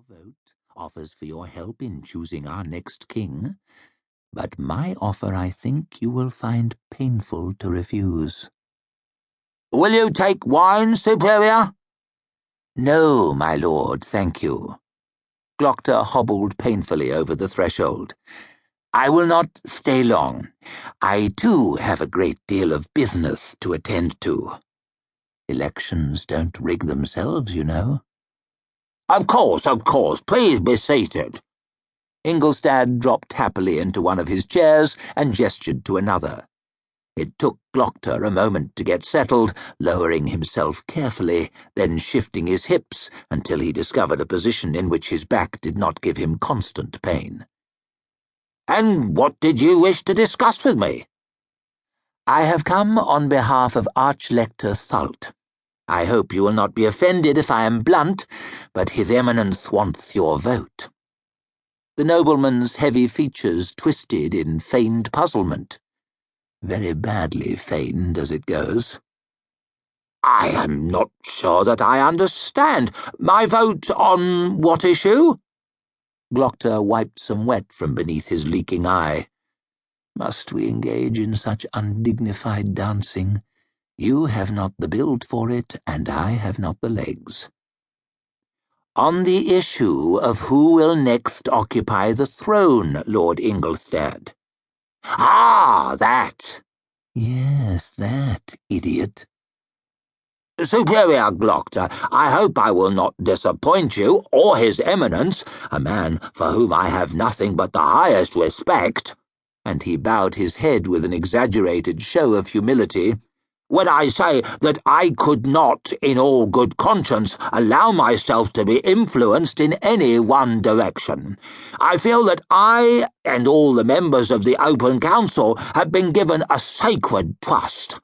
vote offers for your help in choosing our next king, but my offer I think you will find painful to refuse. Will you take wine, Superior? No, my lord, thank you. Glokta hobbled painfully over the threshold. I will not stay long. I, too, have a great deal of business to attend to. Elections don't rig themselves, you know. Of course. Please be seated. Ingolstadt dropped happily into one of his chairs and gestured to another. It took Glokta a moment to get settled, lowering himself carefully, then shifting his hips until he discovered a position in which his back did not give him constant pain. And what did you wish to discuss with me? I have come on behalf of Archlector Thult. I hope you will not be offended if I am blunt, but His Eminence wants your vote. The nobleman's heavy features twisted in feigned puzzlement. Very badly feigned, as it goes. I am not sure that I understand. My vote on what issue? Glokta wiped some wet from beneath his leaking eye. Must we engage in such undignified dancing? You have not the build for it, and I have not the legs. On the issue of who will next occupy the throne, Lord Ingolstadt. Ah, that. Yes, that, idiot. Superior Glokta, I hope I will not disappoint you, or His Eminence, a man for whom I have nothing but the highest respect, and he bowed his head with an exaggerated show of humility, when I say that I could not, in all good conscience, allow myself to be influenced in any one direction. I feel that I and all the members of the Open Council have been given a sacred trust.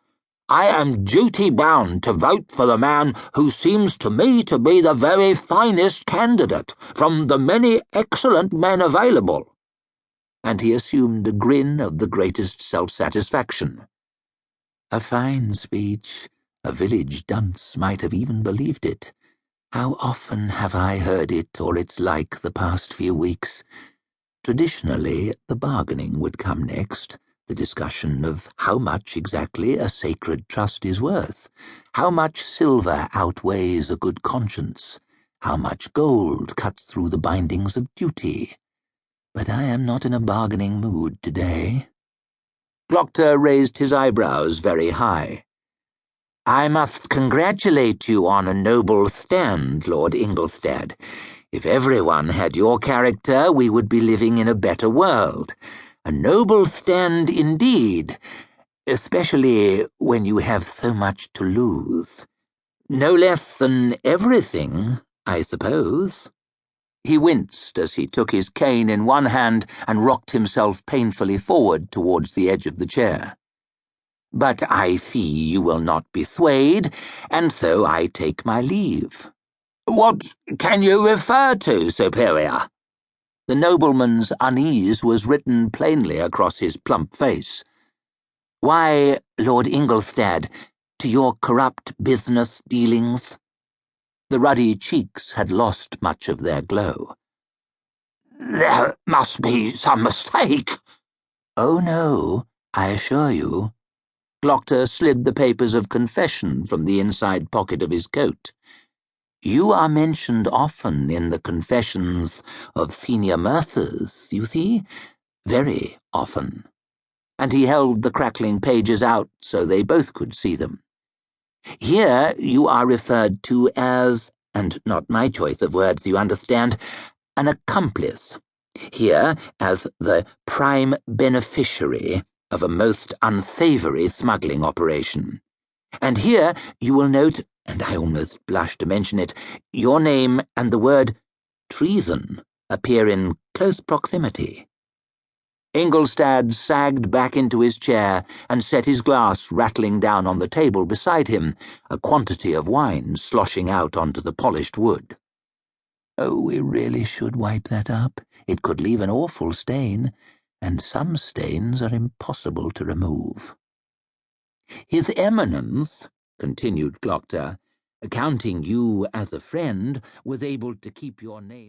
I am duty-bound to vote for the man who seems to me to be the very finest candidate from the many excellent men available. And he assumed a grin of the greatest self-satisfaction. A fine speech. A village dunce might have even believed it. How often have I heard it or its like the past few weeks? Traditionally, the bargaining would come next, the discussion of how much exactly a sacred trust is worth, how much silver outweighs a good conscience, how much gold cuts through the bindings of duty. But I am not in a bargaining mood today. Glokta raised his eyebrows very high. I must congratulate you on a noble stand, Lord Ingolstadt. If everyone had your character, we would be living in a better world. A noble stand indeed, especially when you have so much to lose. No less than everything, I suppose. He winced as he took his cane in one hand and rocked himself painfully forward towards the edge of the chair. But I see you will not be swayed, and so I take my leave. What can you refer to, Superior? The nobleman's unease was written plainly across his plump face. Why, Lord Ingolstadt, to your corrupt business dealings? The ruddy cheeks had lost much of their glow. There must be some mistake. Oh, no, I assure you. Glokta slid the papers of confession from the inside pocket of his coat. You are mentioned often in the confessions of senior Mercers, you see? Very often. And he held the crackling pages out so they both could see them. Here you are referred to as, and not my choice of words, you understand, an accomplice. Here as the prime beneficiary of a most unsavory smuggling operation. And here you will note, and I almost blush to mention it, your name and the word treason appear in close proximity. Ingolstadt sagged back into his chair and set his glass rattling down on the table beside him, a quantity of wine sloshing out onto the polished wood. Oh, we really should wipe that up. It could leave an awful stain, and some stains are impossible to remove. His Eminence, continued Glokta, counting you as a friend, was able to keep your name